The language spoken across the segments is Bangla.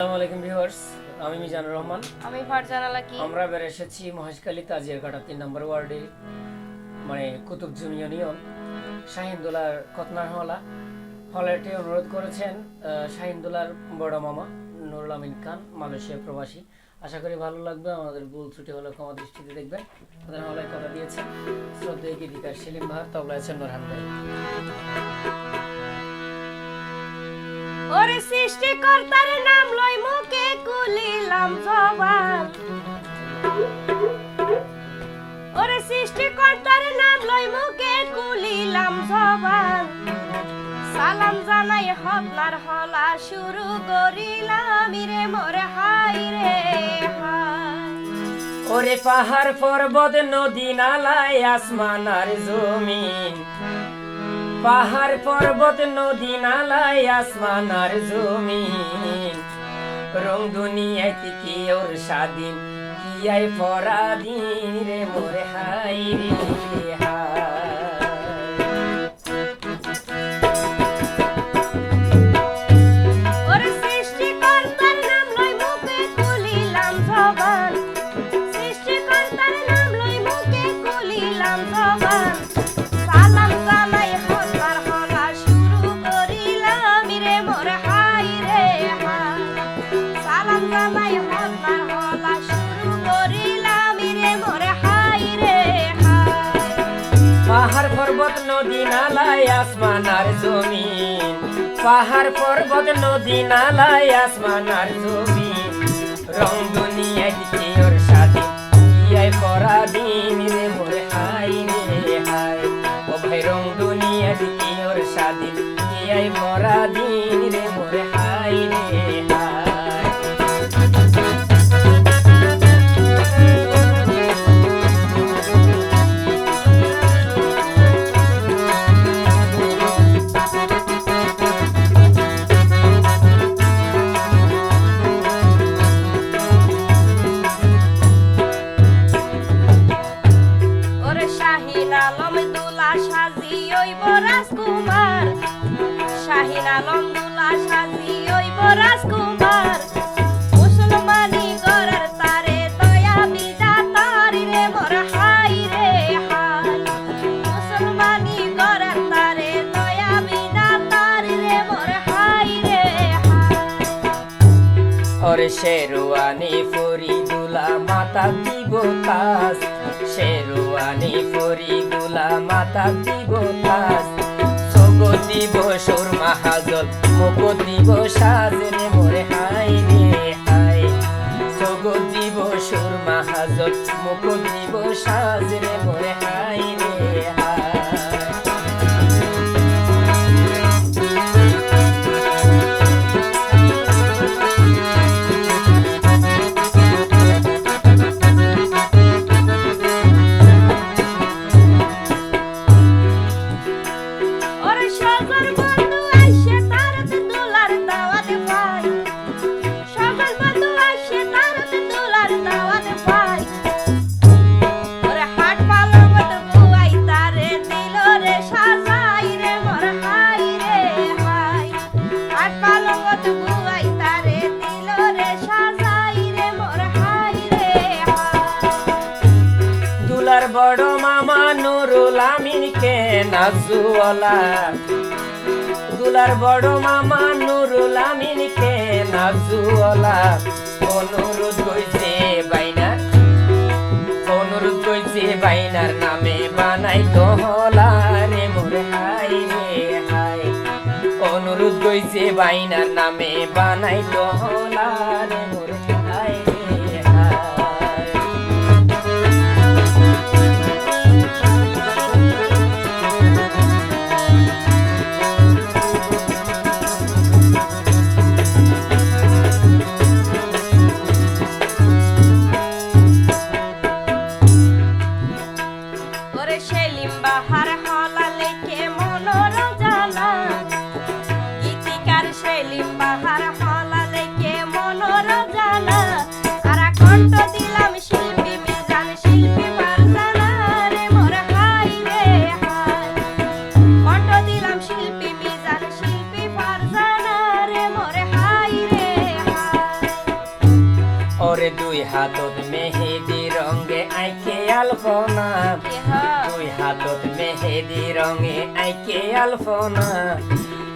আসসালামু আলাইকুম ভিউয়ার্স, আমি মিজানুর রহমান। আমি ফারজানা লাকি। আমরা বের এসেছি মহেশখালী তাজিয়ারঘাটা 3 নম্বর ওয়ার্ডে, মানে কুতুবজুম ইউনিয়ন, শাহিনদুলার কতনার হলেটি অনুরোধ করেছেন শাহিনদুলার বড় মামা নুরুল আমিন খান, মালয়েশিয়া প্রবাসী। আশা করি ভালো লাগবে। আমাদের ভুল ত্রুটি হলে ক্ষমা দৃষ্টিতে দেখবেন। আমাদের হলে কথা দিয়েছেন শ্রদ্ধেয় গীতিকার সেলিম ভাই, তবলা আছেন নোরহান ভাই। ওরে সৃষ্টিকর্তার নাম লই মুখে কুলিলাম জবান, ওরে সৃষ্টিকর্তার নাম লই মুখে কুলিলাম জবান, সালাম জানাই হতনার হলা শুরু করিলাম রে মোরে হাই রে হাই। ওরে পাহাড় পর্বত নদী নালায় আসমান আর জমিন, পাহাড় পর্বত নদী নালায় আসমান আর জমিন, রং দুনিয়াতে কি ওর স্বাধীন, কি আই পরাধীন রে মোরে হাই রে হাই। ওরে সৃষ্টিকর্তার নাম লই মুখে কুলিলাম জবান, সৃষ্টিকর্তার নাম লই মুখে কুলিলাম জবান, সালাম জানাই হলার হলা শুরু করিলাম রে মোরে হাই রে হাই। সালাম জানাই হলার হলা শুরু করিলাম রে মোরে হাই রে হাই। পাহাড় পর্বত নদী নালায় আসমান আর জমিন, পাহাড় পর্বত নদী নালায় আসমান আর জমিন, রং দুনিয়ায় কি ওর স্বাধীন, কি আই পরাধীন রে মোরে হাই রে হাই। ও ভাই রং দুনিয়ায় কি ওর স্বাধীন, কি আই পরাধীন রে মোরে হাই রে হাই। ওরে শাহিন আলম দুলা সাজি ওইব রাজকুমার, শাহিন আলম দুলা সাজি ওইব রাজকুমার, মুসলমানি গরার তারে দয়া বিধাতার রে মোর হাই রে হাই। মুসলমানি গরার তারে দয়া বিধাতার রে মোর হাই রে হাই। ওরে শেরওয়ানি ফরিদুলা মাতা দিব তাজ, শেরওয়ানি ফরিদুলা মাতা দিব তাজ, সগো দিব সুরমা হাজল, মুকো দিব সাজ রে মোরে হাই রে হাই। সগো দিব সুরমা হাজল, মুকো দিব সাজ রে মোরে হাই রে হাই। ওরে সজল বন্ধু আইসে তারতে দুলার দাওয়াত পাই, সজল বন্ধু আইসে তারতে দুলার দাওয়াত পাই, ওরে হাট পালঙ্গত বুয়াই তারে দিল রে সাজাই রে মোর হাই রে হাই। হাট পালঙ্গত বুয়াই তারে দিল রে সাজাই রে মোর হাই রে হাই। দুলার বড় মামা নুরুল আমিন কে নাজুওয়ালা, দুলার বড় মামা নুরুল আমিন কে নাজুওয়ালা, অনুরোধ কইছে বাইনার, অনুরোধ কইছে বাইনার নামে বানাই দহলা রে মোরে হাই রে হাই। অনুরোধ কইছে বাইনার নামে বানাই দহলা রে মোরে হাই রে হাই। ওরে সেলিম বাহার হলা লেখে মনোরঞ্জনা, গীতিকার সেলিম বাহার হলা লেখে মনোরঞ্জনা। দুই হাতত মেহেদি রঙে আইকে আলপনা দুই হাতত মেহেদি রঙে আইকে আলপনা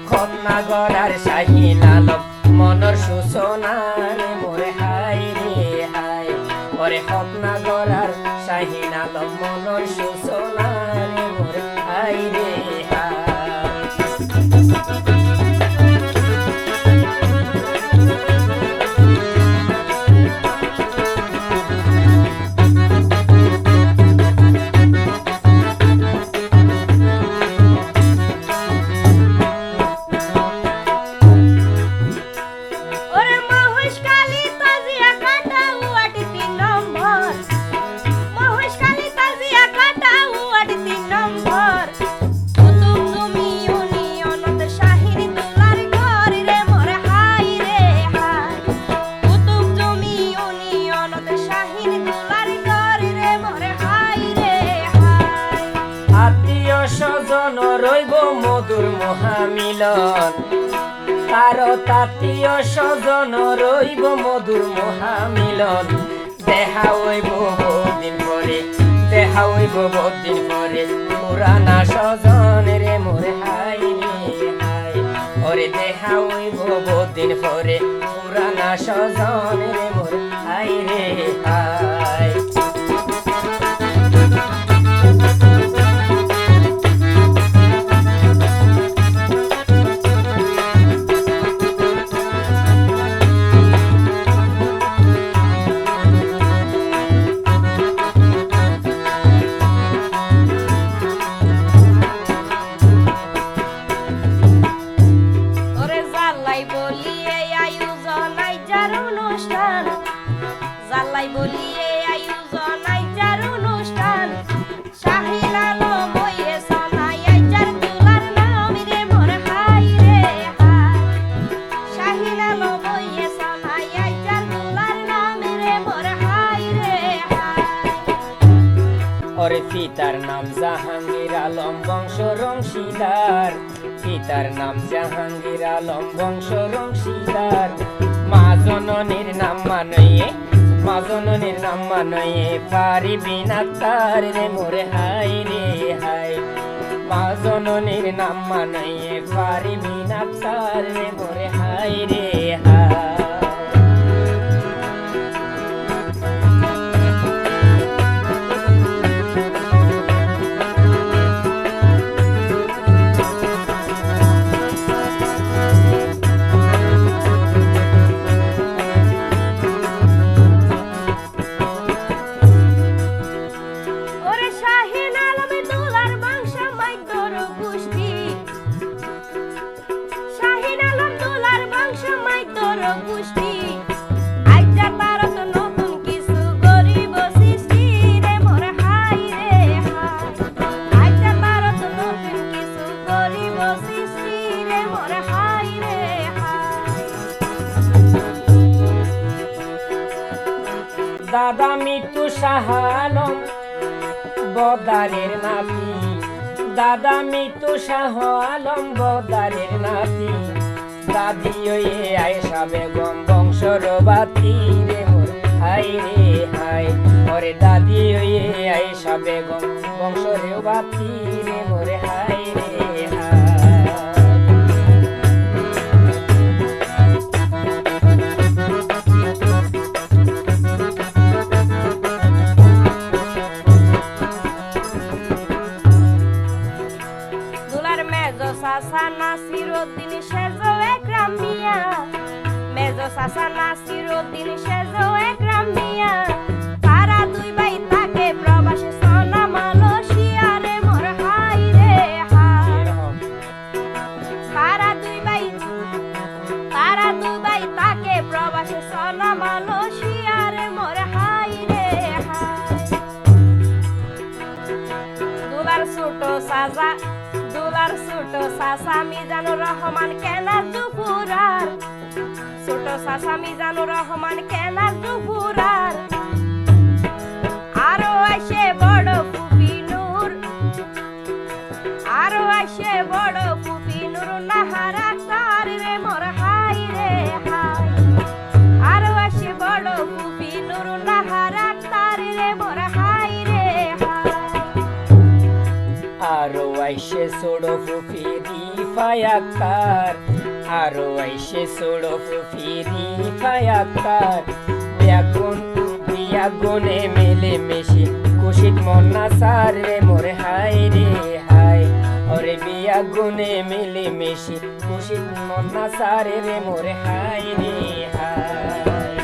খতনা গড়ার শাহিন আলম মনর সূচনা রে মোরে হাই রে হাই ওরে খতনা গড়ার শাহিন আলম মনর সূচনা রে মোরে হাই রে হাই স্বজন রইব মধুর মহামিলন তার তাতীয় স্বজন রইব মধুর মহামিলন দেখা হইব বহুদিন পরে দেখা হইব বহুদিন পরে পুরানা স্বজন রে মোরে হাই রে হাই ওরে দেখা হইব বহুদিন পরে পুরানা স্বজন রে মোরে হাই রে হাই জাল্লাই বলিয়ে আয়োজন আইজার অনুষ্ঠান শাহিন আলম বইয়ে সনাই আইজার দুলার নাম রে মোর হাই রে হাই শাহিন আলম বইয়ে সনাই আইজার দুলার নাম রে মোর হাই রে হাই ওরে পিতার নাম জাহাঙ্গীর আলম বংশ রংশীদার পিতার নাম জাহাঙ্গীর আলম বংশ রংশীদার মা জননীর নাম মানইয়ে মা জননীর নাম মানইয়ে পারিবি না তার রে মোরে হাই রে হাই মা জননীর নাম মানইয়ে পারিবি না তার রে মোরে হাই রে হাই দাদা মিতু শাহ আলম বদারের নাতি দাদা মিতু শাহ আলম বদারের নাতি দাদি ওই আয়েশা বেগম বংশর বাতি রে মোর হাই রে হাই ওরে দাদি ওই আয়েশা বেগম বংশর বাতি রে মোর হাই রে high Sasa Nasiruddin Shezo Ekram Mia Mezo Sasa Nasiruddin Shezo Ekram Mia Para dui bai take probashe sona Malaysia re mor hai re hai Para dui bai take probashe sona Malaysia re mor hai re hai Dular suto saza দুলার ছোট চাচা মিজানুর রহমান কেনার দুপুরার ছোট চাচা মিজানুর রহমান কেনার দুপুরার আরো আসে বড় ফুপি নূর আরো আসে বড় ফুপি নূর নাহার আক্তার রে মোর হাই রে হাই আরো আসে বড় ফুপি ছোড়ো ফুফি রিফাই আক্তার আরো আইসে ছোড়ো ফুফি রিফাই আক্তার বিয়াগুনে মিলে মিশি খুশিত মন্না সার রে মোরে হাই রে হাই ওরে বিয়াগুনে মিলে মিশি খুশিত মন্না সার রে মোরে হাই রে হাই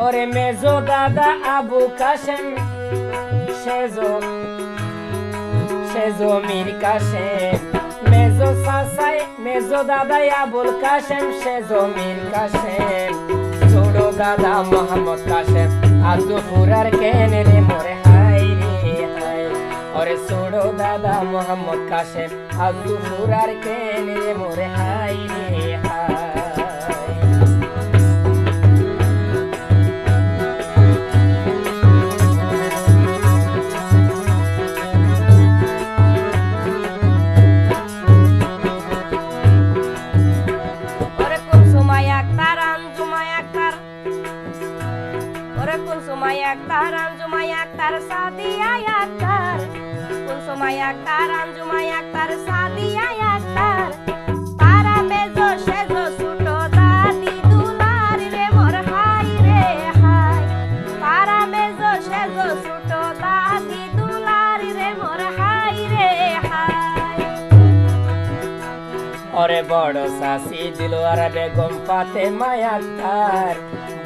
ওরে মেজো দাদা আবু কাশেম সেজো মীর কাশেম মেজো দাদা আবুল কাশেম সেজো মীর কাশেম ছোড়ো দাদা মোহাম্মদ কাশেম আজু ফুরার কেন রে মোরে হাই রে হাই ওরে ছোড়ো দাদা মোহাম্মদ কাশেম আজু ফুরার কেন রে মোরে হাই রে high Aktar Anjumay Aktar Sadia Aktar Kulsumay Aktar Anjumay Aktar Sadia Aktar Para mezo shezo suto dadi dular re mor hai re hai Para mezo shezo suto dadi dular re mor hai re hai Ore bodo sasi Dilwara Begum Fatima Aktar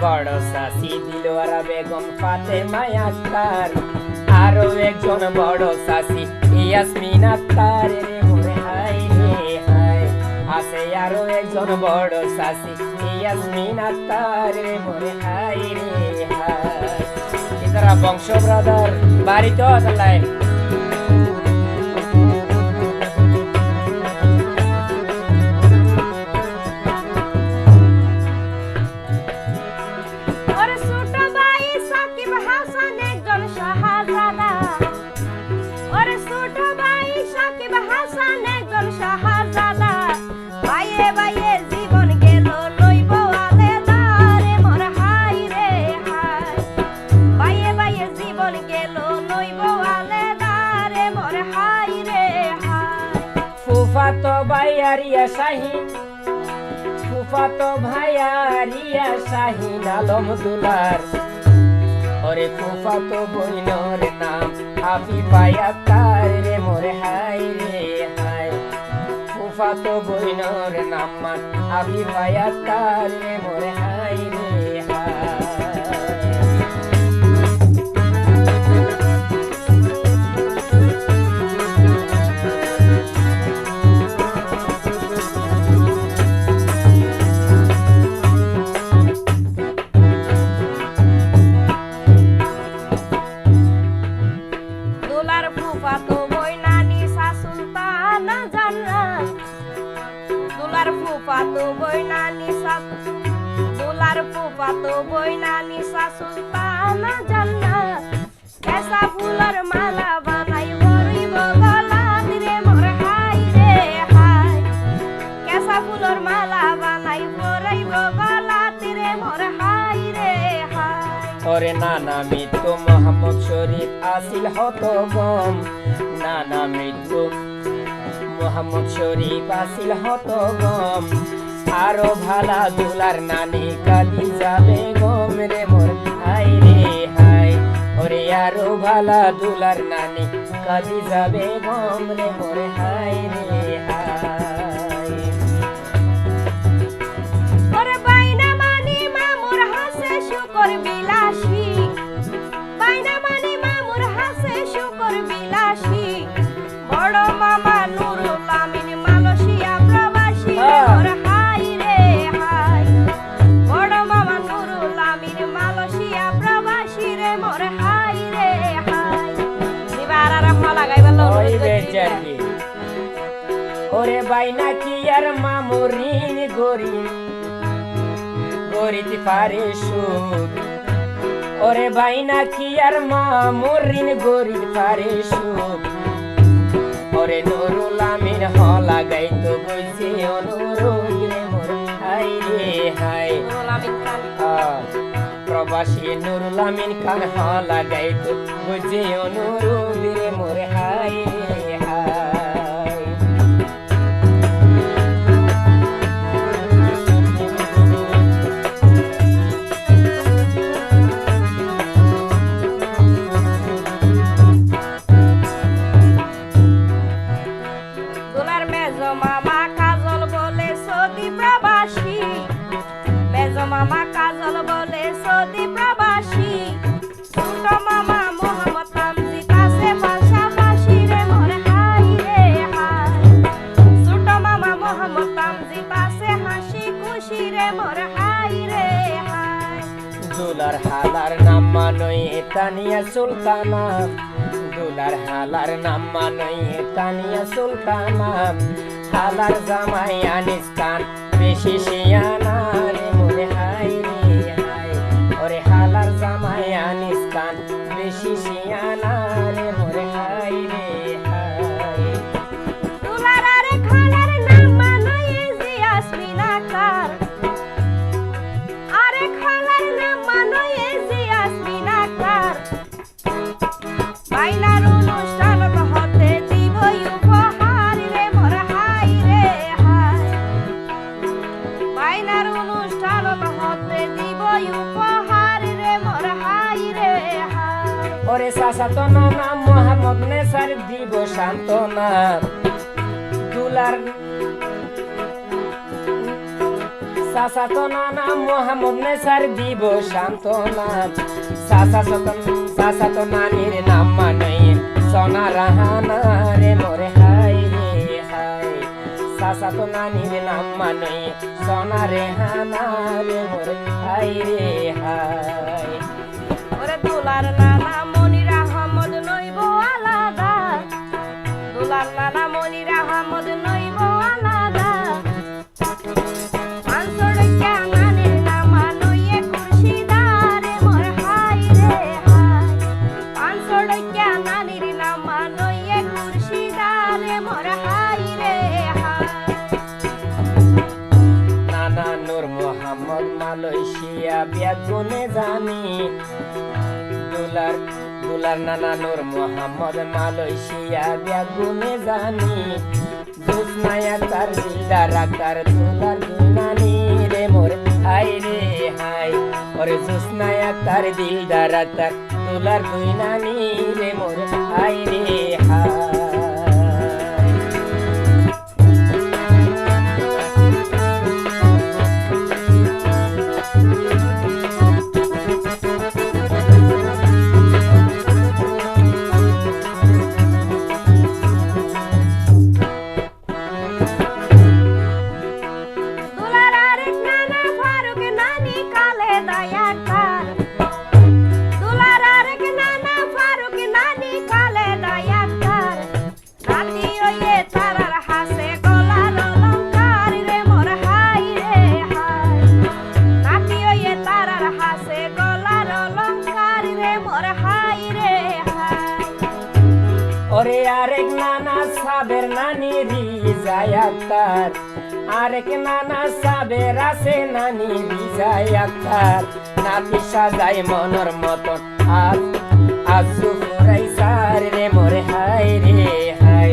বড় সাসি দিলওয়ারা বেগম ফাতেমা আক্তার আরো একজন বড় সাসি ইয়াসমিন আক্তার রে মোরে হাই রে হাই আছে আরো একজন বড় সাসি ইয়াসমিন আক্তার রে মোরে হাই রে হাই এরা বংশ ব্রাদার বাড়িতে আসলাই ফুফাতো ভাইয়ারিয়া শাহিন আলম দুলার ওরে ফুফাতো বইনর নাম হাফিফা আক্তার রে মোরে হাই রে হাই ফুফাতো বইনর নাম হাফিফা আক্তার রে মোরে হাই রে high Fufato boina nisa sultana jannat Kaisa fular mala banai bori bogola dire mor hai re hai Kaisa fular mala banai bori bogola dire mor hai re hai Ore nana mitu Muhammad Sharif asil hoto gom Nana mitu Muhammad Sharif asil hoto gom আরো ভালা দুলার নানি কাদিজা বেগম রে মোর হাই রে হাই ওরে আরো ভালা দুলার নানি কাদিজা বেগম রে মোর হাই রে হাই ওরে বাইনা মানি মামুর হাসে শুকর বিলাসী বাইনা মানি মামুর হাসে শুকর বিলাসী বড় মামা নুরুল আমিন মালয়েশিয়া প্রবাসী মোর যাবি ওরে বাইনা কি আর মামুরিন গরিতে পারে সুদ ওরে বাইনা কি আর মামুরিন গরিত পারে সুদ ওরে নুরুল আমিন হলা গাইতো বুঝি অনুরোধ রে মোর হাই রে হাই প্রবাসী নুরুল আমিন খান হলা গাইতো বুঝি অনুরোধ রে মোর হাই রে হাই দুলার মেজো মামা কাজল বলে সৌদি প্রবাসী মেজো মামা কাজল বলে সৌদি প্রবাসী ছোট মামা মোহাম্মদ তামজিদ আছে পাশাপাশি রে মোর হাই রে হাই ছোট মামা মোহাম্মদ তামজিদ আছে হাসি খুশি রে মোর হাই রে হাই দুলার হালার নাম মানই তানিয়া সুলতানা দুলার হালার নাম মানই তানিয়া সুলতানা হালার জামাই আনিস খান বেশি শিয়ানা রে মোরে হাই রে হাই ওরে হালার জামাই আনিস খান বেশি শিয়ানা রে মোরে হাই রে হাই দুলার আরে খালার নাম মানই জি আসমিনা কার আরে খালার নাম মানই জি আসমিনা কার বাইনার অনুষ্ঠান হতে দিব উপহার রে মোর হাই রে হাই বাইনার অনুষ্ঠান হতে দিব উপহার রে মোর হাই রে হাই ওরে সাসাতো নানা মোহাম্মদ নেসার দিব সান্তনা দুলার সাসাতো নানা মোহাম্মদ নেসার দিব সান্তনা সাসাতো নানির নাম মানই সোনা রাহানা রে মোরে হাই রে হাই সাসাতো নানির নাম মানই সোনা রেহানা রে মোরে হাই রে হাই ওরে দুলার নানা মনির আহমদ নইব আলাদা দুলার নানা মনির আহমদ নইব আলাদা আনসড়কে নানির নাম নইয়ে খুশিদার মোর হাই রে হাই আনসড়কে নানির নাম নইয়ে খুশিদার মোর হাই রে হাই নানা নূর মোহাম্মদ মালয়েশিয়া বেগুনে জানি দুলার নানা নূর মোহাম্মদ মালয়েশিয়া বেগুনে জানি দুসনায়া তার দিলদার আকার দুলার দুনানি রে মোর হাই রে হাই ওরে দুসনায়া তার দিলদার আকার দুলার দুনানি রে মোর হাই রে হাই দুলার আরেক নানা ফারুক নানি কালে দয়া কার দুলার আরেক নানা ফারুক নানি কালে দয়া কার নাতি ওয়ে তারার হাসে গলার অলংকার রে মোর হাই রে হাই নাতি ওয়ে তারার হাসে গলার অলংকার রে মোর হাই রে হাই ওরে আরেক নানা সাবের নানি রিজায় আক্তার আরেক নানা সাবের আছে নানি রিজায় আক্তার নাতি সাজাই মনের মতন আজু ফুরাই সার রে মোরে হাই রে হাই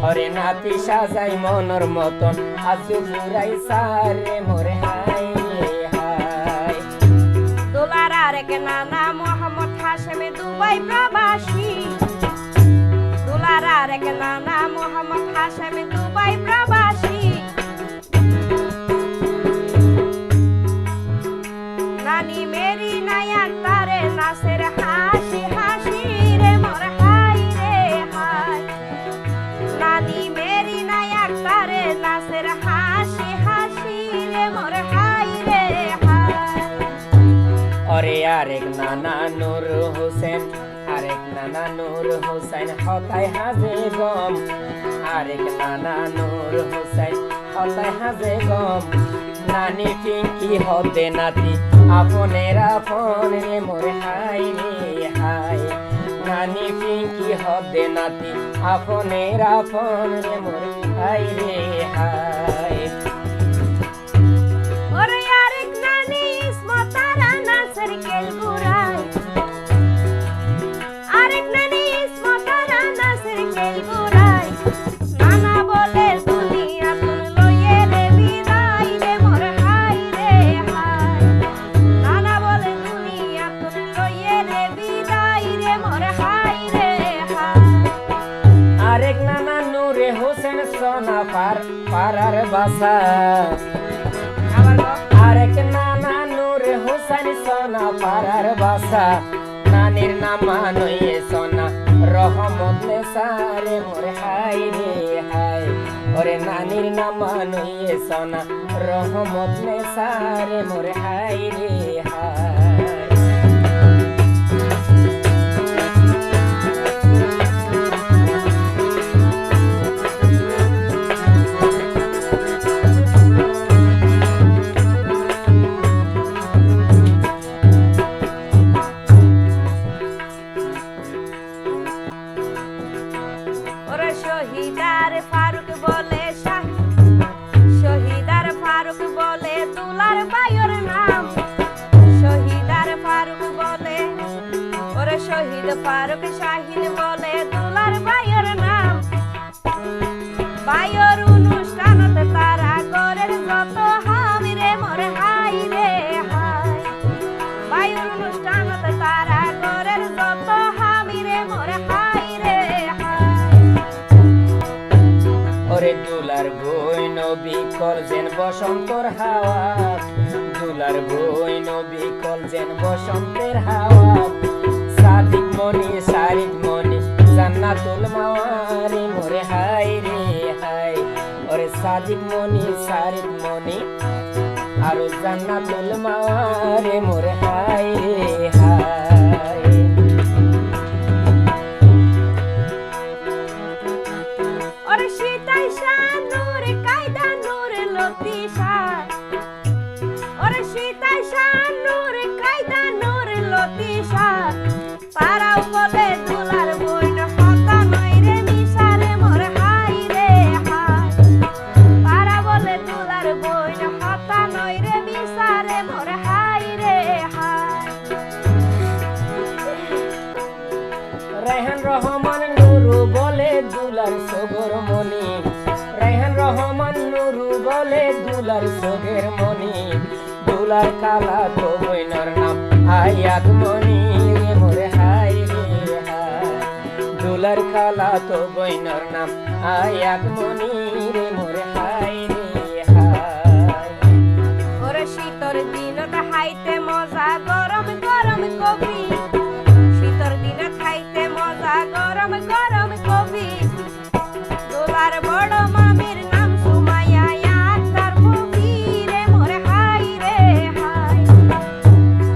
ওরে নাতি সাজাই মনের মতন আজু ফুরাই সার রে মোরে হাই রে হাই দুলার আরেক নানা মোহাম্মদ হাশেম দুবাই প্রবাসী দুলার আরেক নানা মোহাম্মদ হাশেম দুবাই প্রবাসী নানি মেরি নায়াক তারে নাসের হাসি হাসি রে মোর হাই রে হাই নানি মেরি নায়াক তারে নাসের হাসি হাসি রে মোর হাই রে হাই ওরে আরেক নানা নূর হোসেন আরেক নানা নূর হোসেন হতাই হাজে গম আরেক নানা নূর হোসেন হতাই হাজে গম নানি পিঙ্কি হবে নাতি আপনের আপন রে মোর হাই রে হাই নানি পিঙ্কি হবে নাতি আপনের আপন রে মোর হাই রে হাই ওরে আরেক নানি ইসমতারা নাসের কেল গুরাই আরেক নানি ইসমতারা নাসের কেল গুরাই নানা বলে দুনিয়া তুল লইয়ে রে বিদায় রে মোর হাই রে হাই নানা বলে দুনিয়া তুল লইয়ে রে বিদায় রে মোর হাই রে হাই আরেক নানা নূরে হোসেন সোনা পারার বাসা আবার গো আরেক নানা নূরে হোসেন সোনা পারার বাসা নানির নামা নইয়ে সোনা রহমত নে সারে মোর হাই রে হাই ওরে নানির নামা নইয়ে সোনা রহমত নে সারে মোর হাই রে হাই ওরে শহীদার ফারুক বলে শহীদার ফারুক বলে দুলার ভাইয়ের নাম শহীদার ফারুক বলে ওরে শহীদ ফারুক শাহিন বলে দুলার ভাইয়ের নাম ভাইয়ের অনুষ্ঠানতে তারা করের যত হামি রে মোরে হাই রে হাই ভাইয়ের অনুষ্ঠানতে তারা করের যত হামি রে মোরে হাই রে হাই ওরে দুলার বই নবী করছেন বসন্তর হাওয়া দুলার বই নবী করছেন বসন্তের হাওয়া সাদিক মনি সারিক মনি জান্নাতুল মাওয়ারে মোরে হাই রে হাই ওরে সাদিক মনি সারিক মনি আর জান্নাতুল মাওয়ারে মোরে হাই রে হাই ওরে সীতাই শাহ নূর কায়দা নূর লতিশা ওরে সীতাই শাহ নূর কায়দা নূর লতিশা তারাও বলে দুলার বইন হতা নয় রে মিশারে মোর হাই রে হাই তারা বলে দুলার বইন হতা নয় রে মিশারে মোর হাই রে হাই রায়হান রহমান নুরু বলে দুলার সগর মনি রায়হান রহমান নুরু বলে দুলার সগের মনি দুলার কালা তো বইনর নাম আয়াত মনি রে মোরে হাই রে হাই দুলার কালা তো বইনর নাম আয়াত মনি রে মোরে হাই রে হাই ওরে শীতর দিনত হাইতে মজা গরম গরম কফি শীতর দিনত খাইতে মজা গরম গরম কফি দোলার বড় মামির নাম সুমাইয়া আক্তার কফি রে মোরে হাই রে হাই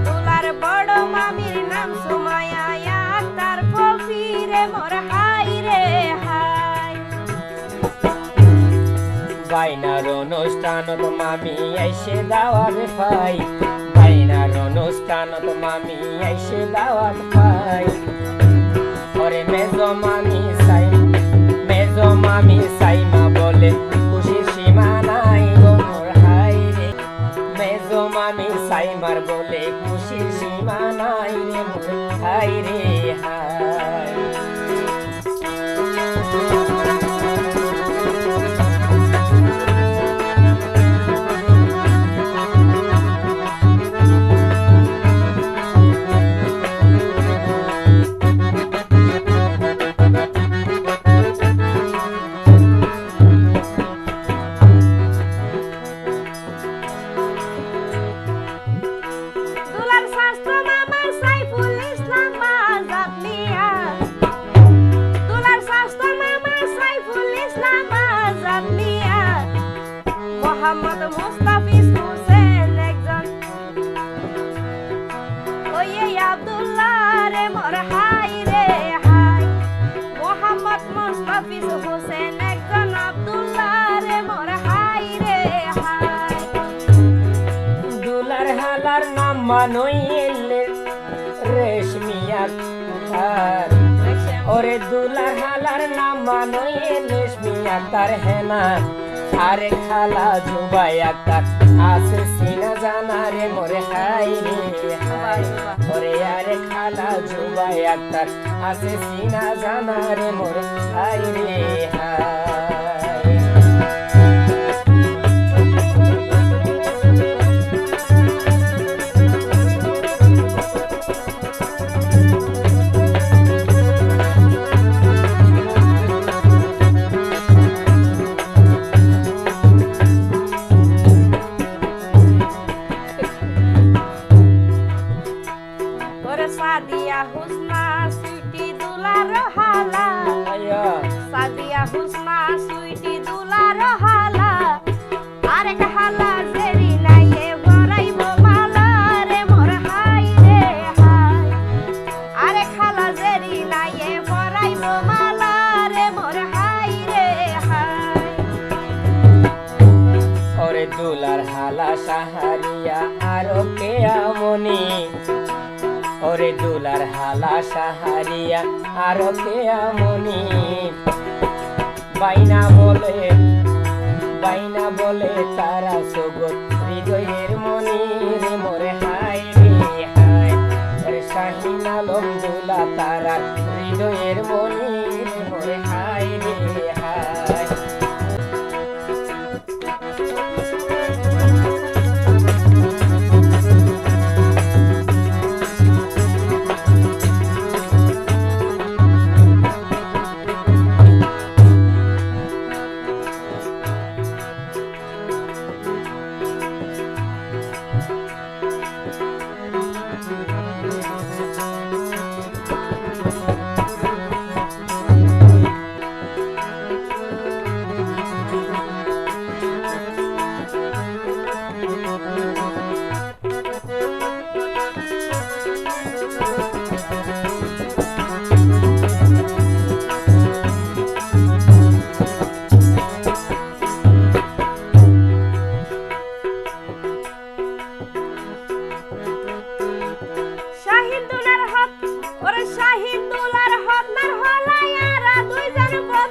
দোলার বড় মামির নাম সুমাইয়া আক্তার কফি রে মোরে হাই রে হাই বাইনার অনুষ্ঠানত মামি আইসে দাওয়াত পাই বাইনার অনুষ্ঠানত মামি আইসে দাওয়াত পাই ওরে মেজো মামি সাইমা বলে খুশির সীমা নাই গো মোর হাই রে মেজো মামি সাইমার বলে খুশির সীমা নাই রে মোর হাই রে হাই দুলার শাস্ত্র মামা সাইফুল ইসলাম আজাদ মিয়া দুলার শাস্ত্র মামা সাইফুল ইসলাম আজাদ মিয়া মোহাম্মদ মুস্তাফিজ হোসেন একজন ওই আব্দুল্লাহ রে মোর হাই রে হোসেন একজন আব্দুল্লাহ রে মোর হাই রে হাই দুলার হালার নাম মানইলে রেশমি আক্তার ওরে দুলার হালার নাম মানইলে রেশমি আক্তার হেনা আরে খালা জুবাই আক্তার আছে সিনা জানা রে মোরে হাই রে হাই ওরে আরে খালা জুবাই আক্তার আছে সিনা জানা রে মোরে হাই রে হাই সাদিয়া হুসনা সুইটি দুলার হালা সাদিয়া হুসনা সুইটি দুলার হালা আরেক হালা জেরি নাইয়ে ভরাইব মালা রে মোর হাই রে হাই আরেক হালা জেরি নাইয়ে ভরাইব মালা রে মোর হাই রে হাই ওরে দুলার হালা সাহারিয়া আরো কে আমনি ওরে দুলার হালা সাহারিয়া আরো কে আমনি বাইনা বলে তারা সগত হৃদয়ের মনি রে মোরে হাই রে হাই ওরে শাহিন আলম দুলা তারা হৃদয়ের মনি রে মোরে হাই রে হাই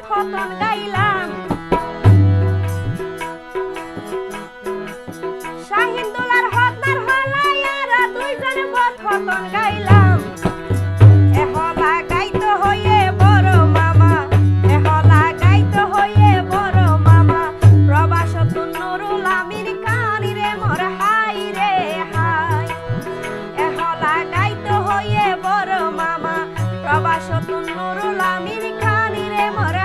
খতন গাইলাম শাহিন দুলার হতনার হলাইয়ারা দুইজন খতন গাইলাম এহলা গাইতে হইয়ে বড় মামা এহলা গাইতে হইয়ে বড় মামা প্রবাস নুরুল আমির কানি রে মোর হাই রে হাই এহলা গাইতে হইয়ে বড় মামা প্রবাস নুরুল আমির কানি রে মোর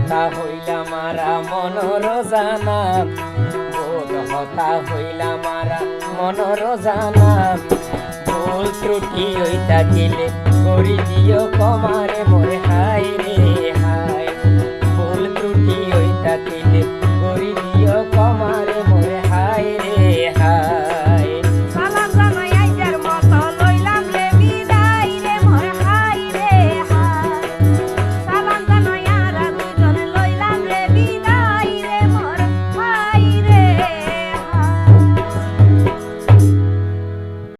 হতা হইলা মারা মনর জানা বোধ হতা হইলা মারা মনর জানা ভুল ত্রুটি হইতা গেলে করি দিও কমারে মোরে হাই রে